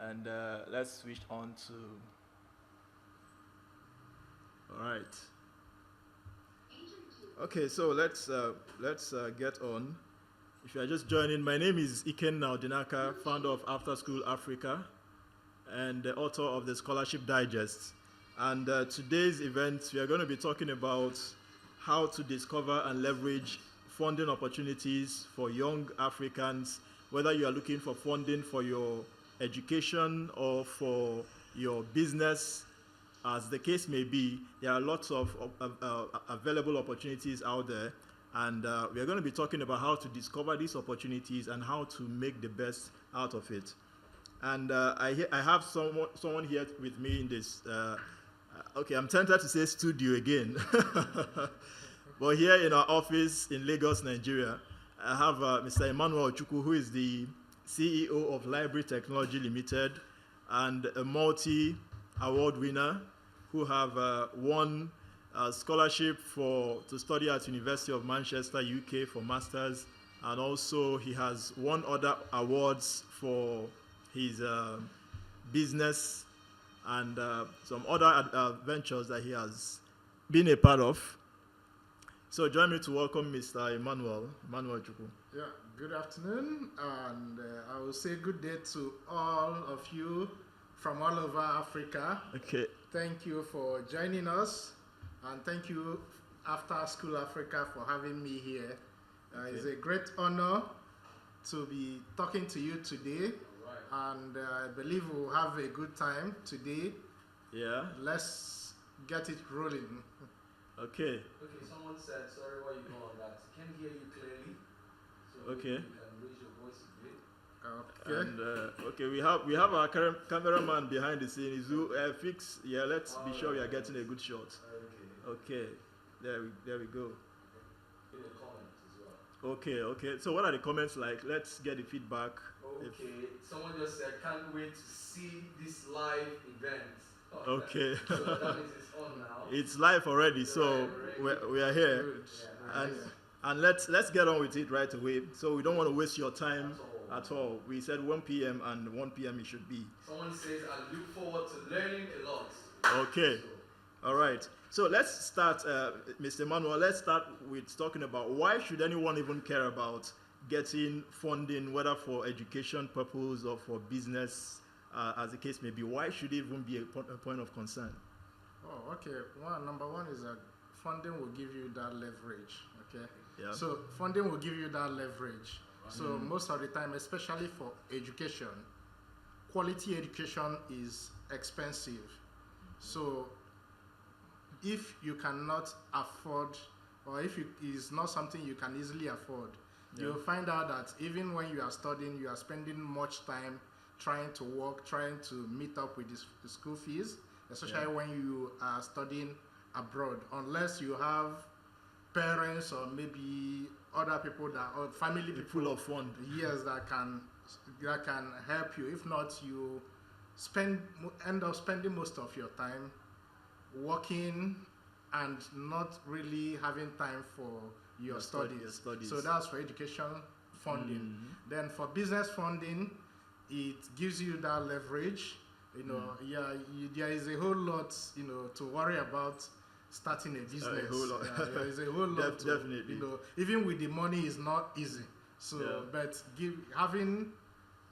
And let's switch on to. All right. Okay, so let's get on. If you are just joining, my name is Ikenna Odinaka, founder of After School Africa, and the author of the Scholarship Digest. And today's event, we are going to be talking about how to discover and leverage funding opportunities for young Africans, whether you are looking for funding for your education or for your business. As the case may be, there are lots of available opportunities out there, and we are going to be talking about how to discover these opportunities and how to make the best out of it. And I have someone here with me in this. Okay, I'm tempted to say studio again, but here in our office in Lagos, Nigeria, I have Mr. Emmanuel Chukwu, who is the CEO of Library Technology Ltd. And a multi-award winner who have won a scholarship to study at University of Manchester, UK for masters, and also he has won other awards for his business and some other ventures that he has been a part of. So join me to welcome Mr. Emmanuel Chukwu. Yeah, good afternoon, and I will say good day to all of you from all over Africa. Okay. Thank you for joining us, and thank you After School Africa for having me here. Okay. It's a great honor to be talking to you today, and I believe we'll have a good time today. Yeah. Let's get it rolling. Okay. Okay, someone said, sorry, what you call that? Can't hear you clearly. So Okay. you can raise your voice a bit. Okay. And okay, we have our cameraman behind the scene. Is who fix? Yeah, let's be sure we are getting a good shot. Okay. Okay, there we go. In the comments as well. Okay. So what are the comments like? Let's get the feedback. Okay, someone just said, can't wait to see this live event. Okay. So that means it's on now. It's live already, so we are here, Good. and and let's get on with it right away. So we don't want to waste your time at all. We said 1 p.m. and 1 p.m. it should be. Someone says, I look forward to learning a lot. Okay. All right. So let's start, Mr. Manuel. Let's start with talking about why should anyone even care about getting funding, whether for education purpose or for business, as the case may be. Why should it even be a point of concern? Oh, okay. Number one is that funding will give you that leverage. Okay. Yeah. So funding will give you that leverage. So most of the time, especially for education, quality education is expensive. So if you cannot afford, or if it is not something you can easily afford, you'll find out that even when you are studying, you are spending much time trying to work, trying to meet up with the school fees, especially when you are studying abroad, unless you have parents or maybe other people or family people of fund. Yes, that can help you. If not, you end up spending most of your time working and not really having time for your studies. So that's for education funding. Then for business funding, it gives you that leverage. There is a whole lot, to worry about starting a business. A whole lot. There is a whole lot. Definitely. Even with the money is not easy. So, but having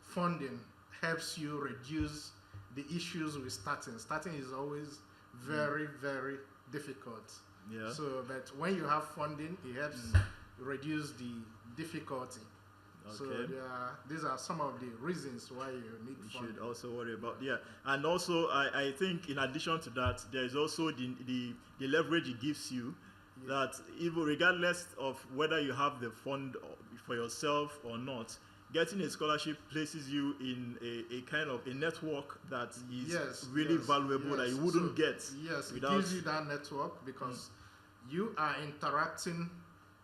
funding helps you reduce the issues with starting. Starting is always very, very difficult. Yeah. So, but when you have funding, it helps reduce the difficulty. Okay. So these are some of the reasons why you need funding. Should also worry about and also I think in addition to that, there is also the leverage it gives you, that even regardless of whether you have the fund for yourself or not, getting a scholarship places you in a kind of a network that is really valuable that you wouldn't get. Yes, it gives you that network because you are interacting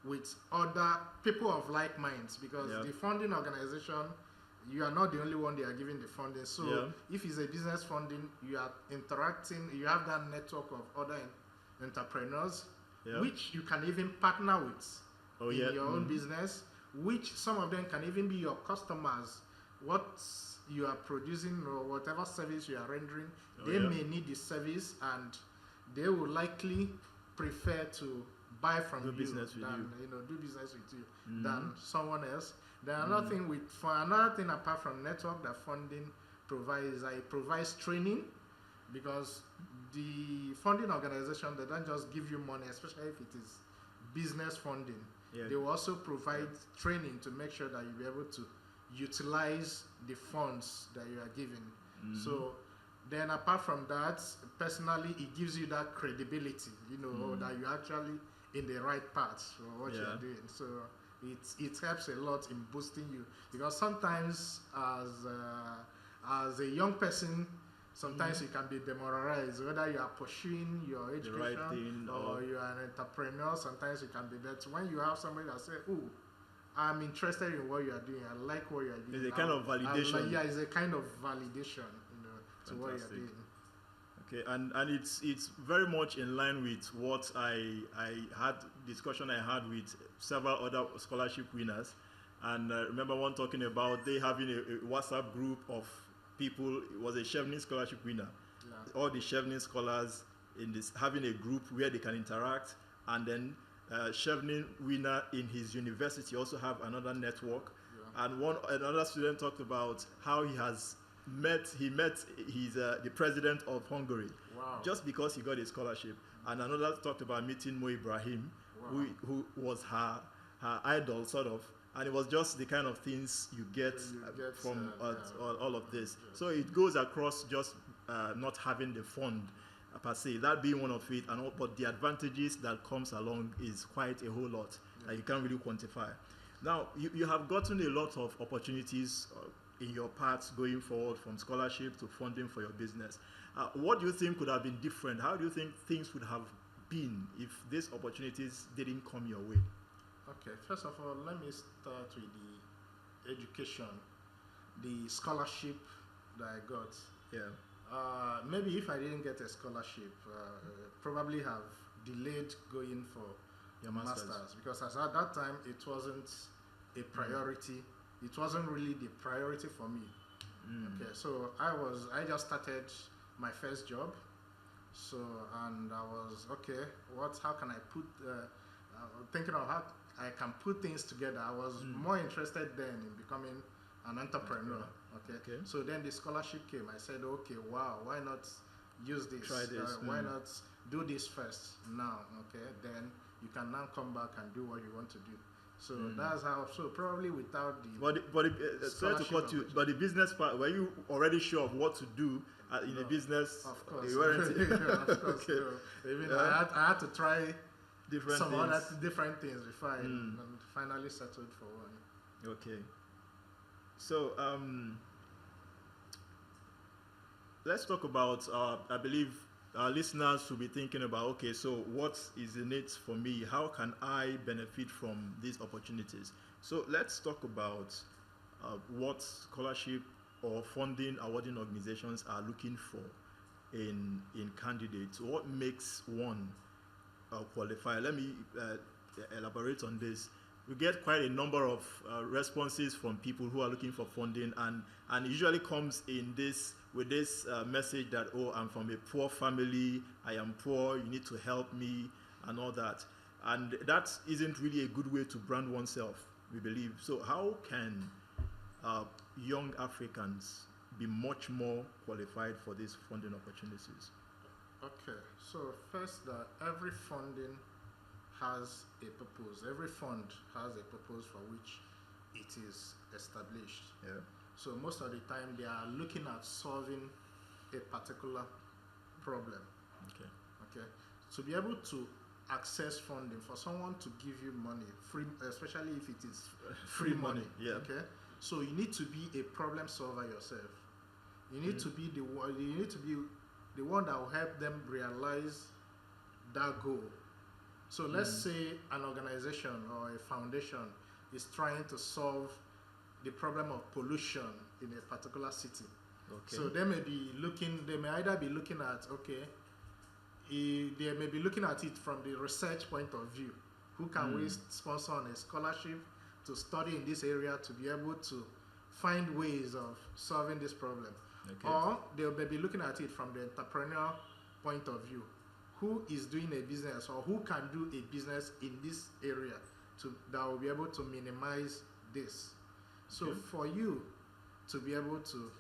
with other people of like minds, because the funding organization, you are not the only one they are giving the funding. So if it's a business funding, you are interacting, you have that network of other entrepreneurs, which you can even partner with in your own business, which some of them can even be your customers what you are producing or whatever service you are rendering, Oh, they yeah. may need the service and they will likely prefer to buy from Do you business with than you. do business with you Mhm. than someone else. Then another thing for another thing apart from network that funding provides, it provides training, because the funding organization, they don't just give you money, especially if it is business funding. Yeah. They will also provide training to make sure that you'll be able to utilize the funds that you are given. So then apart from that, personally, it gives you that credibility, that you're actually in the right path for what you Yeah. are doing. So it helps a lot in boosting you, because sometimes as a young person, sometimes you can be demoralized, whether you are pursuing your education right thing or you are an entrepreneur. Sometimes you can be better when you have somebody that says, "Oh, I'm interested in what you are doing. I like what you are doing." It's a kind of validation. Yeah, it's a kind of validation, to what you are Fantastic. doing. Okay, and it's very much in line with what I had discussion I had with several other scholarship winners, and I remember one talking about they having a WhatsApp group of people. It was a Chevening scholarship winner. Yeah. All the Chevening scholars in this having a group where they can interact, and then Chevening winner in his university also have another network. Yeah. And another student talked about how he met his the president of Hungary. Wow. Just because he got a scholarship. And another talked about meeting Mo Ibrahim, Wow. who was her idol, sort of. And it was just the kind of things you get, from all of this. So it goes across just not having the fund per se, that being one of it, but the advantages that comes along is quite a whole lot that you can't really quantify. Now, you have gotten a lot of opportunities in your paths going forward, from scholarship to funding for your business. What do you think could have been different? How do you think things would have been if these opportunities didn't come your way? Okay, first of all, let me start with the education, the scholarship that I got. Yeah. Maybe if I didn't get a scholarship, probably have delayed going for Your masters. because as at that time it wasn't a priority. It wasn't really the priority for me. Okay, so I just started my first job. So, and I was how can I put thinking of how I can put things together. I was more interested then in becoming an entrepreneur. Okay. So then the scholarship came. I said, okay, wow, why not use this? Try this. Why not do this first now? Okay, then you can now come back and do what you want to do. So that's how. So probably without the Sorry to cut you, but the business part, were you already sure of what to do in a business? Of course. You weren't. Yeah, of course. Okay. So, even I had to try Different some things. other different things before I finally settled for one. Okay. So let's talk about. I believe our listeners will be thinking about. Okay, so what is in it for me? How can I benefit from these opportunities? So let's talk about what scholarship or funding awarding organizations are looking for in candidates. What makes one qualify? Let me elaborate on this. We get quite a number of responses from people who are looking for funding, and it usually comes in this with this message that, oh, I'm from a poor family, I am poor, you need to help me, and all that. And that isn't really a good way to brand oneself, we believe. So how can young Africans be much more qualified for these funding opportunities? Okay, so first, every funding has a purpose. Every fund has a purpose for which it is established. Yeah. So most of the time they are looking at solving a particular problem. Okay. Okay. To be able to access funding, for someone to give you money, free, especially if it is free money. Yeah. Okay. So you need to be a problem solver yourself. You need to be the one. You need to be the one that will help them realize that goal. So let's say an organization or a foundation is trying to solve the problem of pollution in a particular city. Okay. So they may either be looking at, they may be looking at it from the research point of view. Who can we sponsor on a scholarship to study in this area to be able to find ways of solving this problem. Okay. Or they'll be looking at it from the entrepreneurial point of view. Who is doing a business or who can do a business in this area that will be able to minimize this. So Okay. for you to be able to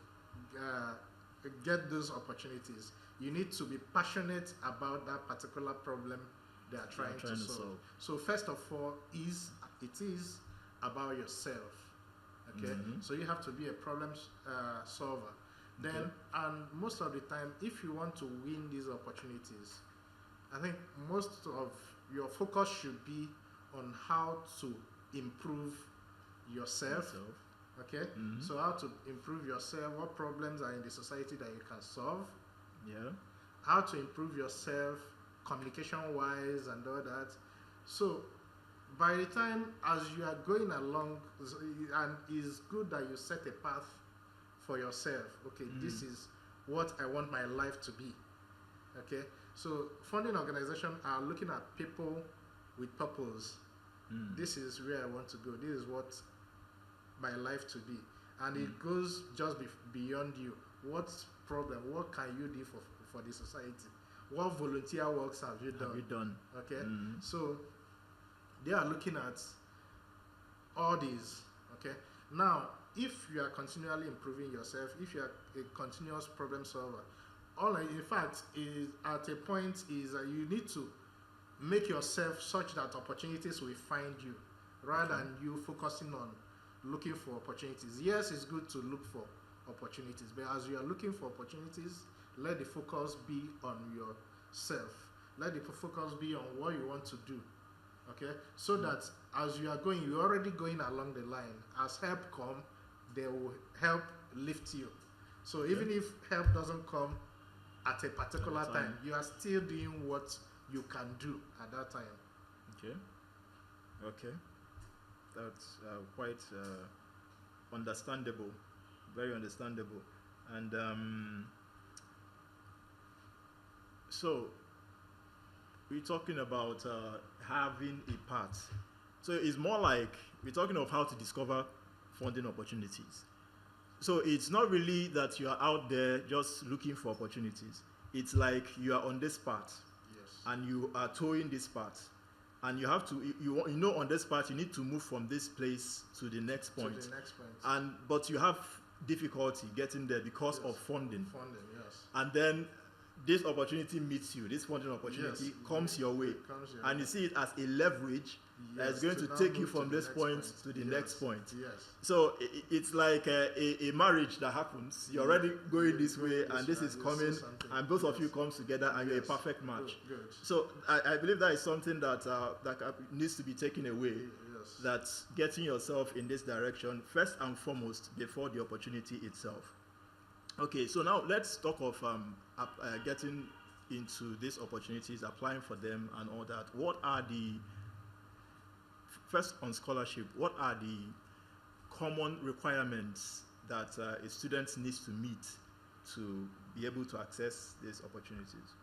get those opportunities, you need to be passionate about that particular problem they are trying to solve. So first of all, it is about yourself. Okay, so you have to be a problem solver. Then, and most of the time, if you want to win these opportunities, I think most of your focus should be on how to improve yourself. Okay, so how to improve yourself, what problems are in the society that you can solve, how to improve yourself communication wise and all that. So by the time as you are going along, and it's good that you set a path for yourself. Okay, this is what I want my life to be. Okay, so funding organizations are looking at people with purpose. This is where I want to go. This is what my life to be, and it goes just beyond you. What problem? What can you do for the society? What volunteer works have you done? Okay, so they are looking at all these. Okay, now if you are continually improving yourself, if you are a continuous problem solver, in fact is at a point is that you need to make yourself such that opportunities will find you, rather than you focusing on looking for opportunities. Yes, it's good to look for opportunities, but as you are looking for opportunities, let the focus be on yourself. Let the focus be on what you want to do. Okay, so that as you are going, you're already going along the line. As help come, they will help lift you. So even if help doesn't come at a particular time, you are still doing what you can do at that time. Okay, that's quite understandable, very understandable. And so we're talking about having a path. So it's more like we're talking of how to discover funding opportunities. So it's not really that you are out there just looking for opportunities. It's like you are on this path, and you are towing this path, and you have to, you know, on this path you need to move from this place to the next point. But you have difficulty getting there because of funding. And then this opportunity meets you. This funding opportunity comes your way, and you see it as a leverage that is going to take you from this point to the next point. So it's like a marriage that happens. You're already going this way, and this is coming, and both of you comes together, and you're a perfect match. So I believe that is something that needs to be taken away. That's getting yourself in this direction first and foremost before the opportunity itself. Okay, so now let's talk of getting into these opportunities, applying for them and all that. What are the, first on scholarship, what are the common requirements that a student needs to meet to be able to access these opportunities?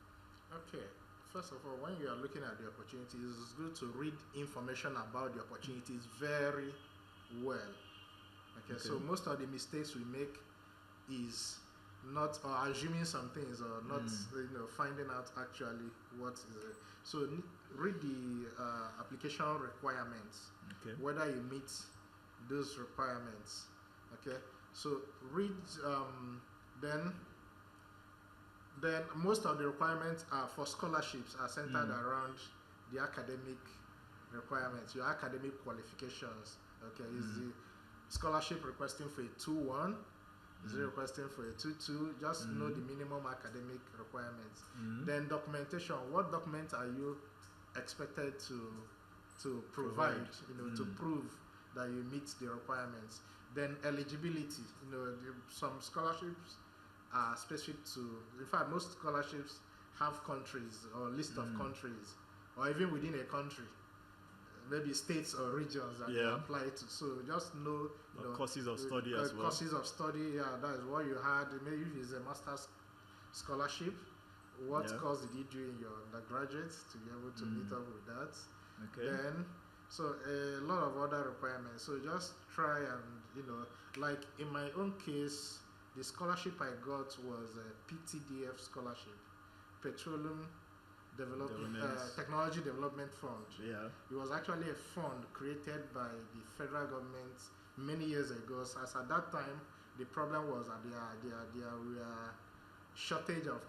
Okay, first of all, when you are looking at the opportunities, it's good to read information about the opportunities very well. Okay, so most of the mistakes we make is not assuming some things or not finding out actually what is it. So read the application requirements, whether you meet those requirements. Okay, so read then most of the requirements are for scholarships are centered around the academic requirements, your academic qualifications. Okay, is the scholarship requesting for a 2-1? Is it requesting for a 2-2? Just know the minimum academic requirements. Then documentation. What documents are you expected to provide? To prove that you meet the requirements. Then eligibility. Some scholarships are specific to. In fact, most scholarships have countries or list of countries, or even within a country. Maybe states or regions that you apply to. So just know, courses of study as well. Courses of study, that is what you had. Maybe if it's a master's scholarship, what course did you do in your undergraduate to be able to meet up with that? Okay. Then So a lot of other requirements. So just try and, like in my own case, the scholarship I got was a PTDF scholarship, Petroleum Technology Development Fund. Yeah. It was actually a fund created by the federal government many years ago. So as at that time, the problem was that there were shortage of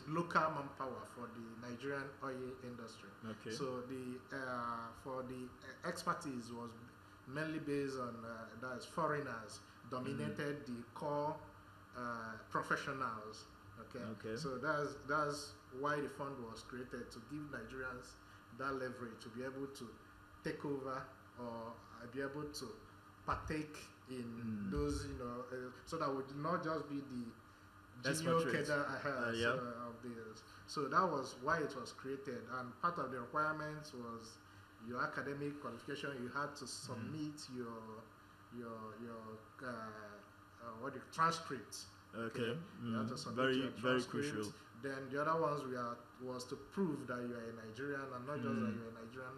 local manpower for the Nigerian oil industry. Okay. So for the expertise was mainly based on that is foreigners dominated the core professionals. Okay. So that's why the fund was created, to give Nigerians that leverage to be able to take over or be able to partake in those, so that would not just be the junior cadre of this. So that was why it was created, and part of the requirements was your academic qualification. You had to submit your transcript. Okay. You had to submit Very your very transcript. crucial. Then the other ones was to prove that you are a Nigerian, and not just that you are a Nigerian.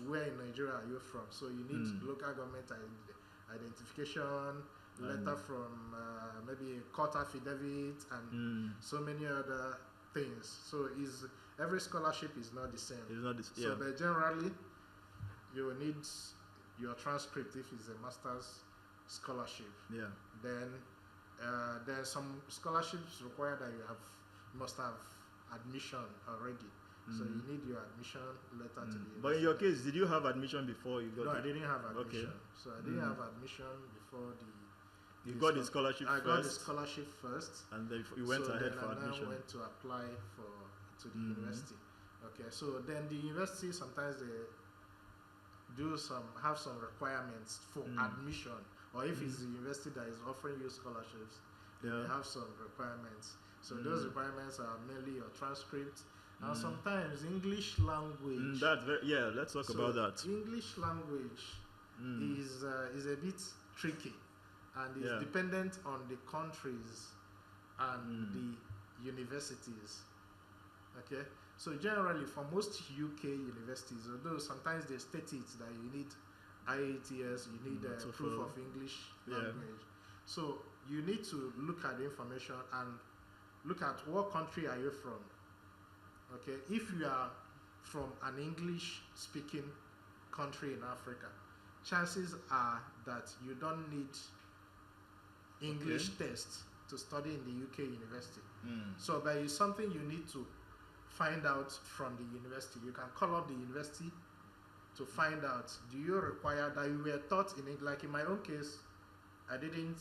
Where in Nigeria are you from? So you need local government identification, letter from maybe a court affidavit, and so many other things. So every scholarship is not the same. It's not So but generally, you will need your transcript if it's a master's scholarship. Yeah. Then there's some scholarships require that you must have admission already. So you need your admission letter to the But in your case, did you have admission before you got No, it? I didn't have admission. Okay. So I didn't have admission before You got the scholarship I first? got the scholarship first. And then you went ahead for admission? I went to apply to the university. Okay, so then the university sometimes they have some requirements for admission, or if it's the university that is offering you scholarships, they have some requirements. So those requirements are mainly your transcript, and sometimes English language. Let's talk about that. English language is a bit tricky, and is dependent on the countries and the universities. Okay, so generally for most UK universities, although sometimes they state it that you need IELTS, you need proof of English language. So you need to look at the information and look at what country are you from. Okay, if you are from an English-speaking country in Africa, chances are that you don't need English test to study in the UK university. So there is something you need to find out from the university. You can call up the university to find out, do you require that you were taught in English? Like in my own case, I didn't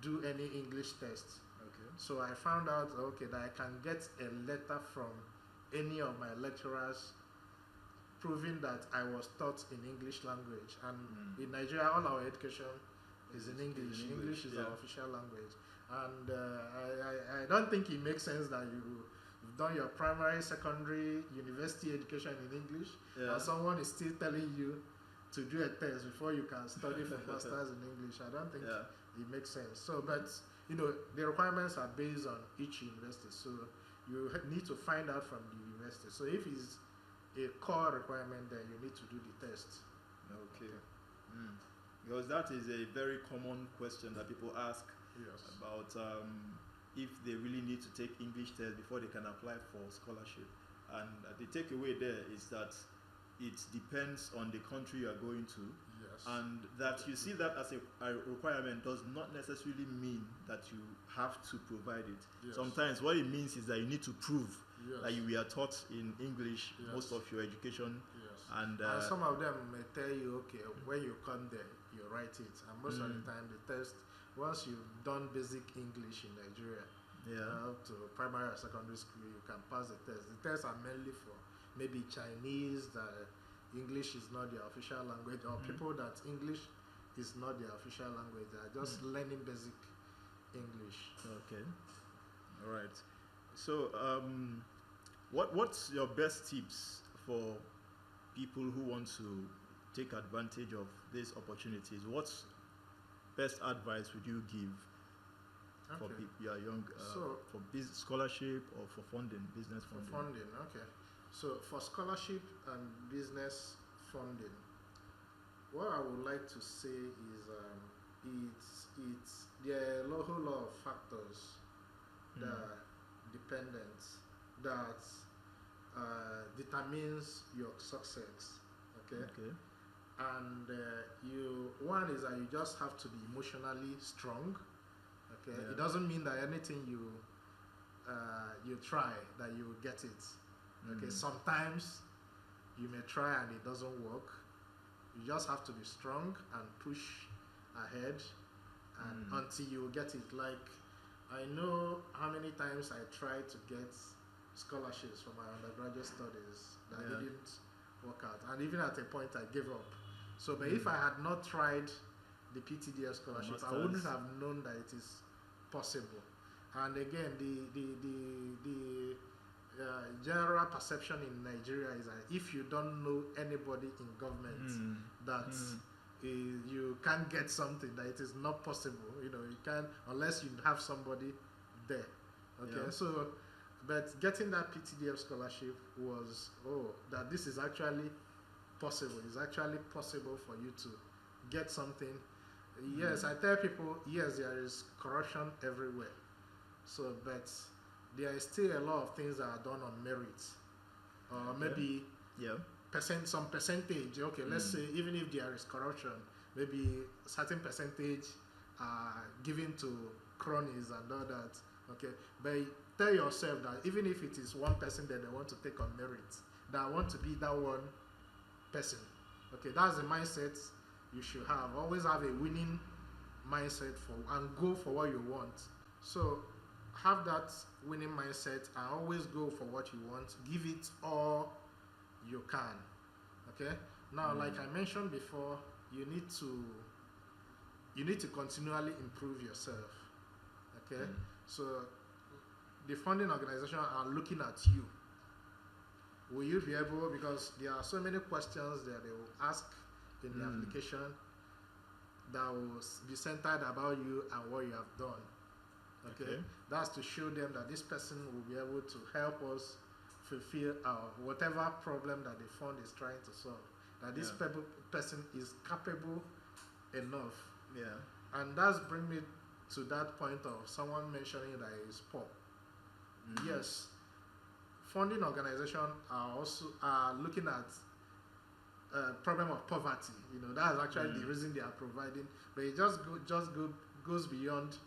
do any English test. So I found out, that I can get a letter from any of my lecturers proving that I was taught in English language. And in Nigeria, all our education is in English. English is our official language. And I don't think it makes sense that you've done your primary, secondary, university education in English, and someone is still telling you to do a test before you can study for masters in English. I don't think it makes sense. So, but the requirements are based on each university. So you need to find out from the university. So if it's a core requirement, then you need to do the test. Okay. Because that is a very common question that people ask about if they really need to take English test before they can apply for scholarship. And the takeaway there is that it depends on the country you are going to. And that you see that as a requirement does not necessarily mean that you have to provide it. Sometimes what it means is that you need to prove that you were taught in English most of your education. And some of them may tell you, when you come there, you write it. And most of the time, the test, once you've done basic English in Nigeria, up to primary or secondary school, you can pass the test. The tests are mainly for maybe Chinese, that English is not their official language, or people that English is not their official language. They are just learning basic English. Okay. All right. So, what's your best tips for people who want to take advantage of these opportunities? What's best advice would you give for people you are young, for business scholarship or for funding, business funding? For funding, okay. So for scholarship and business funding, what I would like to say is there are a whole lot of factors that are dependent that determines your success. Okay. Okay. And one is that you just have to be emotionally strong. Okay. Yeah. It doesn't mean that anything you try that you will get it. Okay. Sometimes you may try and it doesn't work. You just have to be strong and push ahead and until you get it. Like, I know how many times I tried to get scholarships for my undergraduate studies that didn't work out, and even at a point I gave up. So but if I had not tried the PTDF scholarship, I wouldn't have known that it is possible. And again, the general perception in Nigeria is that if you don't know anybody in government, that you can't get something, that it is not possible. You know, you can't unless you have somebody there. Okay, so but getting that PTDF scholarship was that this is actually possible. It's actually possible for you to get something. Yes, I tell people, yes, there is corruption everywhere. So, but there is still a lot of things that are done on merit, or maybe some percentage. Okay, let's say even if there is corruption, maybe a certain percentage are given to cronies and all that. Okay, but tell yourself that even if it is one person that they want to take on merit, that I want to be that one person. Okay, that's the mindset you should have. Always have a winning mindset and go for what you want. So have that winning mindset and always go for what you want. Give it all you can. Okay. Now, like I mentioned before, you need to continually improve yourself. Okay. So the funding organization are looking at you. Will you be able, because there are so many questions that they will ask in the application that will be centered about you and what you have done. Okay? That's to show them that this person will be able to help us fulfill whatever problem that the fund is trying to solve. That this person is capable enough. Yeah. And that's bring me to that point of someone mentioning that he is poor. Yes, funding organizations are also looking at problem of poverty. You know, that's actually the reason they are providing, but it goes beyond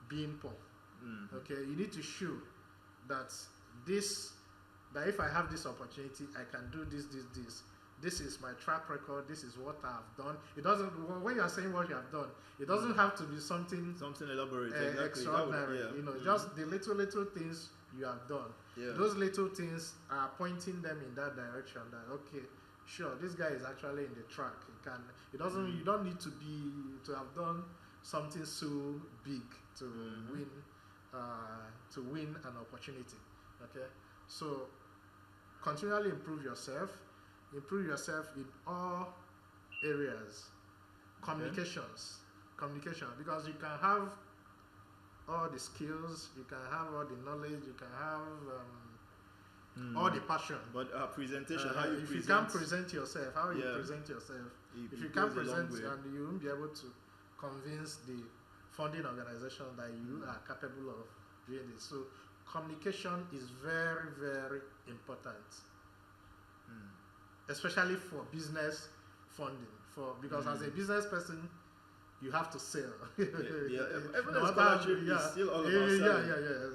being poor. Okay, you need to show that if I have this opportunity, I can do this. This is my track record. This is what I have done. It doesn't. When you are saying what you have done, it doesn't have to be something elaborate, extraordinary. You know, just the little things you have done. Yeah. Those little things are pointing them in that direction. That okay, sure, this guy is actually in the track. You don't need to have done something so big to win an opportunity. Okay, so continually improve yourself in all areas. Communication, because you can have all the skills, you can have all the knowledge, you can have all the passion. But presentation, if you can't present yourself, how you present yourself? If you can't present, and you won't be able to convince the funding organization that you are capable of doing this. So communication is very, very important, especially for business funding. Because as a business person, you have to sell. Even a scholarship is still all about selling.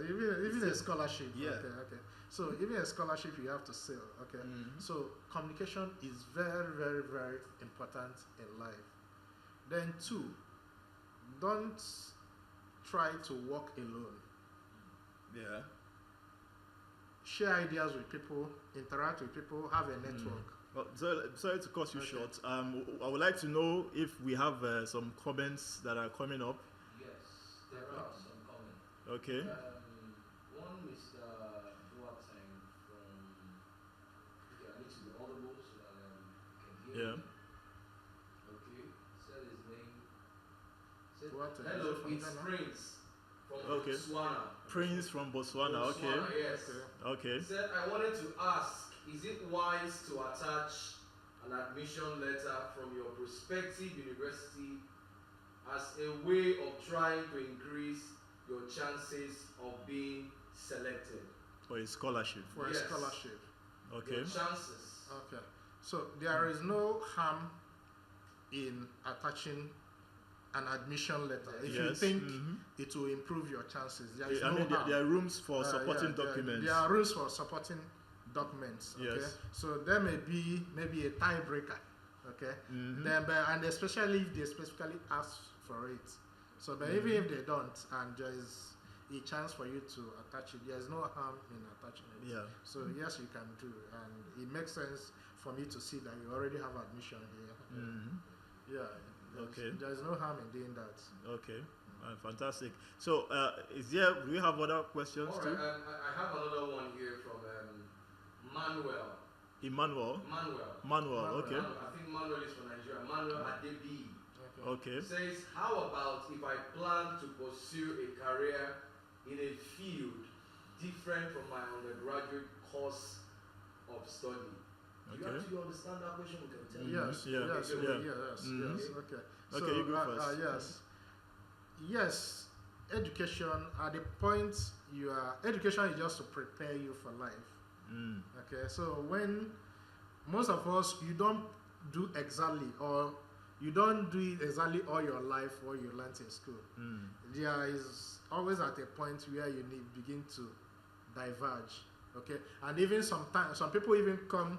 Even a scholarship. Yeah. Okay. So even a scholarship, you have to sell. Okay. So communication is very, very, very important in life. Then 2, don't try to work alone. Yeah. Share ideas with people, interact with people, have a network. Well, sorry to cut you short. I would like to know if we have some comments that are coming up. Yes, there are some comments. Okay. One Mr. Boateng from. Okay, I need to be audible so that you can hear me. Okay, said his name. Said, hello, it's Prince from Botswana. Prince from Botswana. Okay. Yes. Okay. Said I wanted to ask. Is it wise to attach an admission letter from your prospective university as a way of trying to increase your chances of being selected. For a scholarship. For Yes. a scholarship. Okay. Your chances. Okay. So there is no harm in attaching an admission letter if you Yes. think it will improve your chances. There is I no mean, harm. there are rooms for supporting Yeah, documents. There are rules for supporting documents. Okay. Yes. So there may be maybe a tiebreaker. Okay. Then, and especially if they specifically ask for it. So, but even if they don't, and there is a chance for you to attach it, there is no harm in attaching it. Yeah. So yes, you can do, and it makes sense for me to see that you already have admission here. Yeah. Okay. There is no harm in doing that. Okay. Fantastic. So, do we have other questions All too? right, I have another one here from Manuel. Emmanuel. Manuel. Okay. I think Manuel is from Nigeria. Manuel Adebi. Okay. Says, how about if I plan to pursue a career in a field different from my undergraduate course of study? Do you Okay. actually understand that question? We can tell you. Yes. Yeah. Yes. Yeah. Yes. Okay. Okay, you go first. Yes. Yes. Education at the point you are. Education is just to prepare you for life. Okay. So when most of us, you don't do exactly, or you don't do it exactly all your life what you learned in school. There is always at a point where you begin to diverge. Okay. And even sometimes, some people even come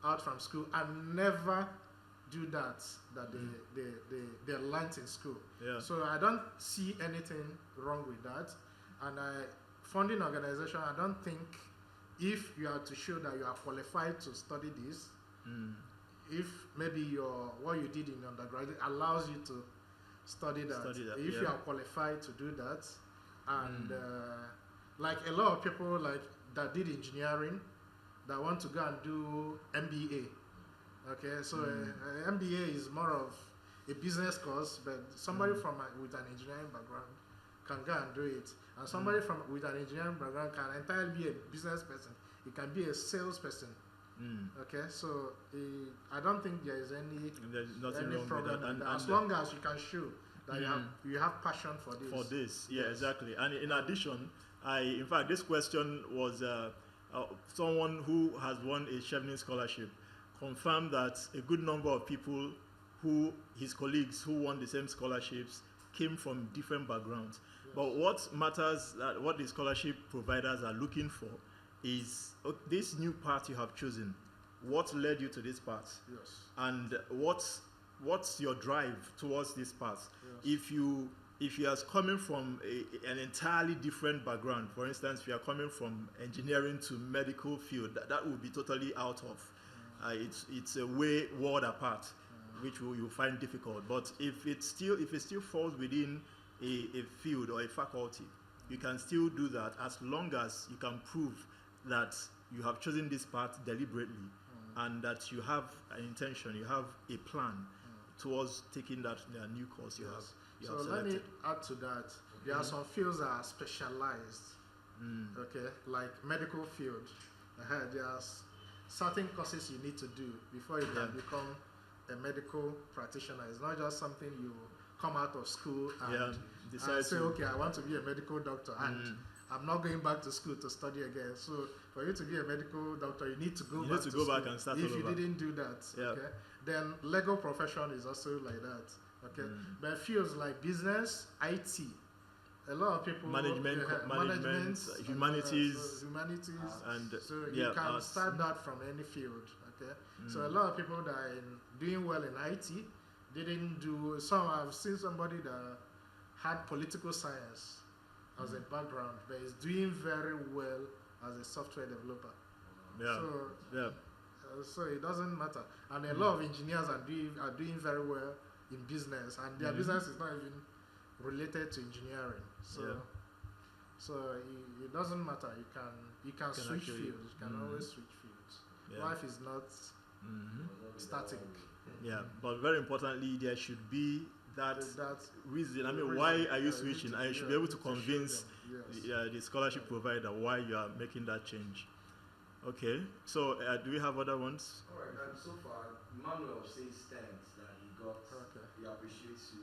out from school and never do that they learned in school. Yeah. So I don't see anything wrong with that. And funding organization, I don't think if you are to show that you are qualified to study this, if maybe what you did in undergraduate allows you to study that, if you are qualified to do that, and like a lot of people like that did engineering that want to go and do MBA. Okay, so MBA is more of a business course, but somebody with an engineering background can go and do it, and somebody with an engineering background can entirely be a business person. It can be a salesperson. Okay, so I don't think there is any problem with that. As long as you can show that you have passion for this. For this, yeah, exactly. And in addition, in fact, this question was someone who has won a Chevening scholarship confirmed that a good number of people his colleagues who won the same scholarships came from different backgrounds. Yes. But what matters, what the scholarship providers are looking for is this new path you have chosen. What led you to this path? Yes. And what's your drive towards this path? Yes. If you are coming from an entirely different background, for instance, if you are coming from engineering to medical field, that would be totally out of. It's a world apart, which you'll find difficult. But if it still falls within a field or a faculty, you can still do that as long as you can prove that you have chosen this path deliberately and that you have an intention, you have a plan towards taking that new course you have. So let me add to that. There are some fields that are specialized. Okay, like medical field. There are certain courses you need to do before you can become a medical practitioner. It's not just something you come out of school and say, okay, I want to be a medical doctor, and I'm not going back to school to study again. So for you to be a medical doctor, you need to go back to school and start if all you over. didn't do that. Okay, then legal profession is also like that. Okay, but fields like business, IT, a lot of people management, humanities, and so you can start that from any field. Okay, so a lot of people that are doing well in IT didn't do. I've seen somebody that had political science as a background, but is doing very well as a software developer. So it doesn't matter. And a lot of engineers are doing very well in business, and their business is not even related to engineering. So it doesn't matter. You can switch fields. You can always switch fields. Life is not static. Yeah, but very importantly, there should be that reason. I mean, why are you switching? I should be able to convince the scholarship provider why you are making that change. Okay. So do we have other ones? All right, and so far, Emmanuel says thanks that he got. Okay. He appreciates you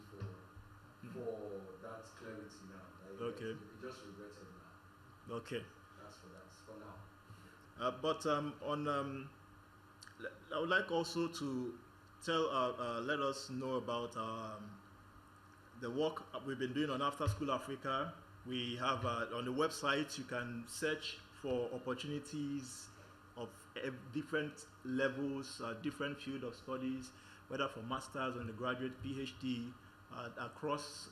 Mm. for that clarity now. That Okay. he just regretted now. Okay. That's for now. But I would like also to let us know about the work we've been doing on After School Africa. We have on the website, you can search for opportunities of different levels, different field of studies, whether for masters, undergraduate, PhD, across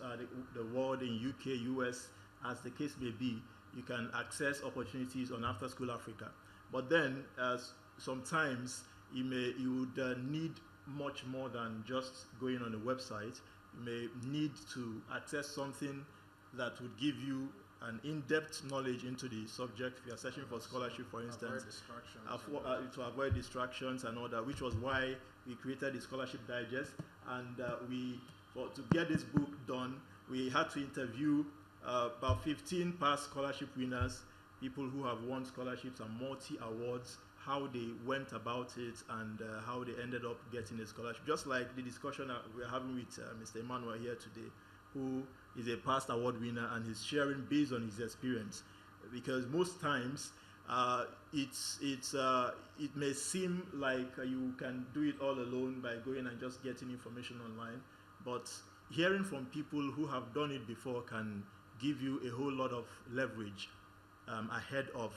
the world in UK, US, as the case may be. You can access opportunities on After School Africa. But then, sometimes you would need much more than just going on the website. You may need to access something that would give you an in-depth knowledge into the subject. If you are searching for scholarship, for instance, to avoid distractions and all that, which was why we created the Scholarship Digest. And to get this book done, we had to interview about 15 past scholarship winners, people who have won scholarships and multi-awards, how they went about it, and how they ended up getting a scholarship. Just like the discussion we're having with Mr. Emmanuel here today, who is a past award winner and is sharing based on his experience. Because most times, it may seem like you can do it all alone by going and just getting information online, but hearing from people who have done it before can give you a whole lot of leverage ahead of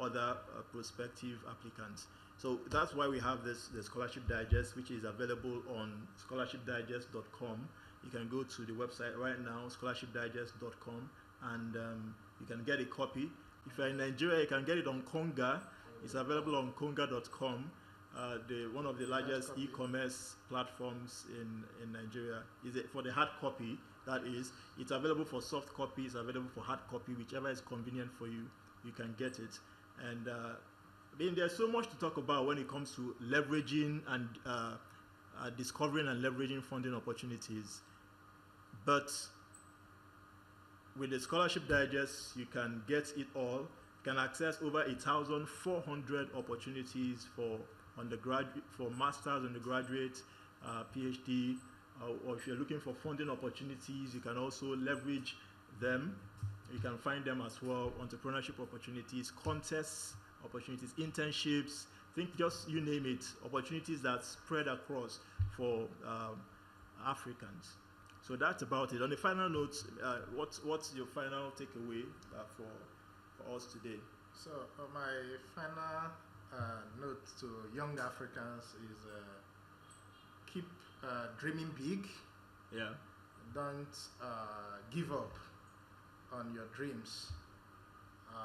other prospective applicants. So that's why we have the Scholarship Digest, which is available on scholarshipdigest.com. You can go to the website right now, scholarshipdigest.com, and you can get a copy. If you're in Nigeria, you can get it on Konga. It's available on konga.com, one of the largest e-commerce platforms in Nigeria. For the hard copy, that is. It's available for soft copy, it's available for hard copy, whichever is convenient for you, you can get it. And there's so much to talk about when it comes to leveraging and discovering and leveraging funding opportunities. But with the Scholarship Digest, you can get it all. You can access over 1,400 opportunities for undergraduate, for masters, undergraduate, PhD, or if you're looking for funding opportunities, you can also leverage them. You can find them as well, entrepreneurship opportunities, contests, opportunities, internships, just you name it, opportunities that spread across for Africans. So that's about it. On the final note, what's your final takeaway for us today? So my final note to young Africans is keep dreaming big. Yeah. Don't give up on your dreams.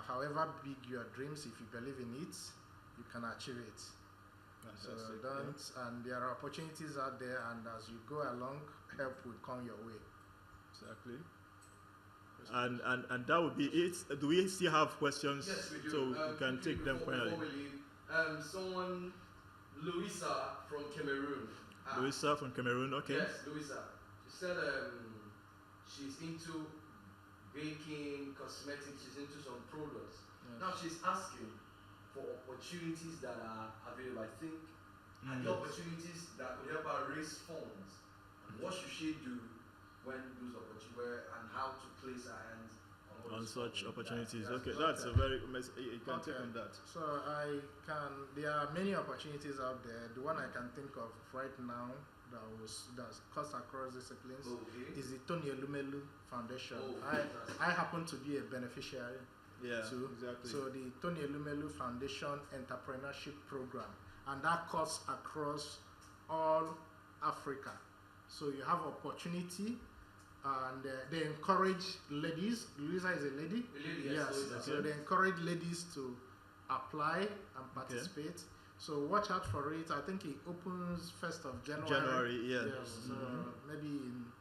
However big your dreams, if you believe in it, you can achieve it. So and there are opportunities out there, and as you go along, help will come your way. Exactly. And that would be it. Do we still have questions? Yes, we do. So we can take them finally. Before we leave, someone, Louisa from Cameroon. Louisa from Cameroon, okay. Yes, Louisa. She said she's into baking, cosmetics, she's into some products. Yes. Now she's asking for opportunities that are available. I think the opportunities that could help her raise funds. And what should she do when those opportunities, and how to place her hands on such opportunities? That's a very, you can take on that. So there are many opportunities out there. The one I can think of right now that's cuts across disciplines is the Tony Elumelu Foundation. I happen to be a beneficiary. Yeah, too. Exactly. So the Tony Elumelu Foundation Entrepreneurship Program, and that cuts across all Africa. So you have opportunity, and they encourage ladies. Louisa is a lady. Yes. So they encourage ladies to apply and participate. So watch out for it. I think it opens 1st of January. Yes. So maybe in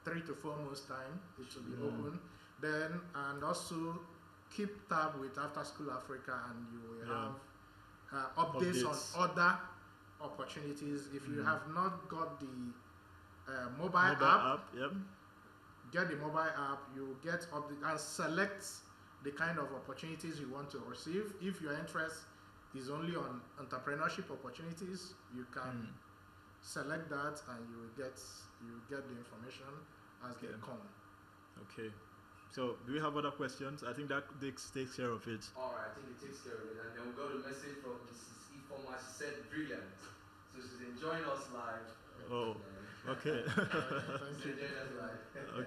3 to 4 months' time it will be open. Then, and also keep tab with After School Africa, and you will have updates on other opportunities. If you have not got the mobile app, get the mobile app. You get update and select the kind of opportunities you want to receive. If you're interested is only on entrepreneurship opportunities. You can select that, and you will get the information as they come. Okay. So, do we have other questions? I think that takes care of it. All right, I think it takes care of it. And then we got a message from Mrs. Ifoma. She said, brilliant. So she's enjoying us live. Oh, okay. Thank you.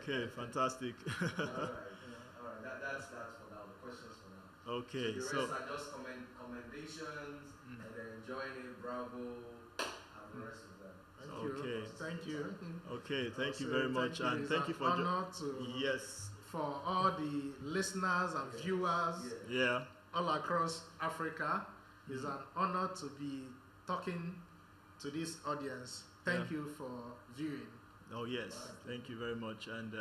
Okay, fantastic. All right. That's for now. The questions for now. Okay, so the rest are just commendations, and they're enjoying it. Bravo, and the rest of them. Thank you. Okay, thank you very much, and thank you for for all the listeners and viewers all across Africa. It's an honor to be talking to this audience. Thank you for viewing. Oh yes, thank you very much, and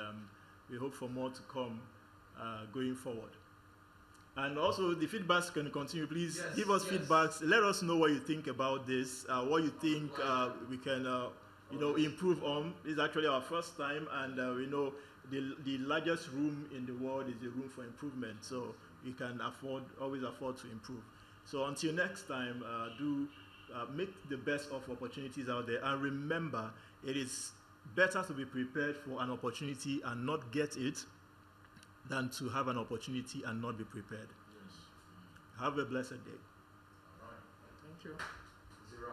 we hope for more to come going forward. And also, the feedbacks can continue. Please give us feedbacks. Let us know what you think about this. What you think we can, improve on. It's actually our first time, and we know the largest room in the world is a room for improvement. So we can always afford to improve. So until next time, do make the best of opportunities out there, and remember, it is better to be prepared for an opportunity and not get it than to have an opportunity and not be prepared. Yes. Have a blessed day. All right. Thank you. Zero.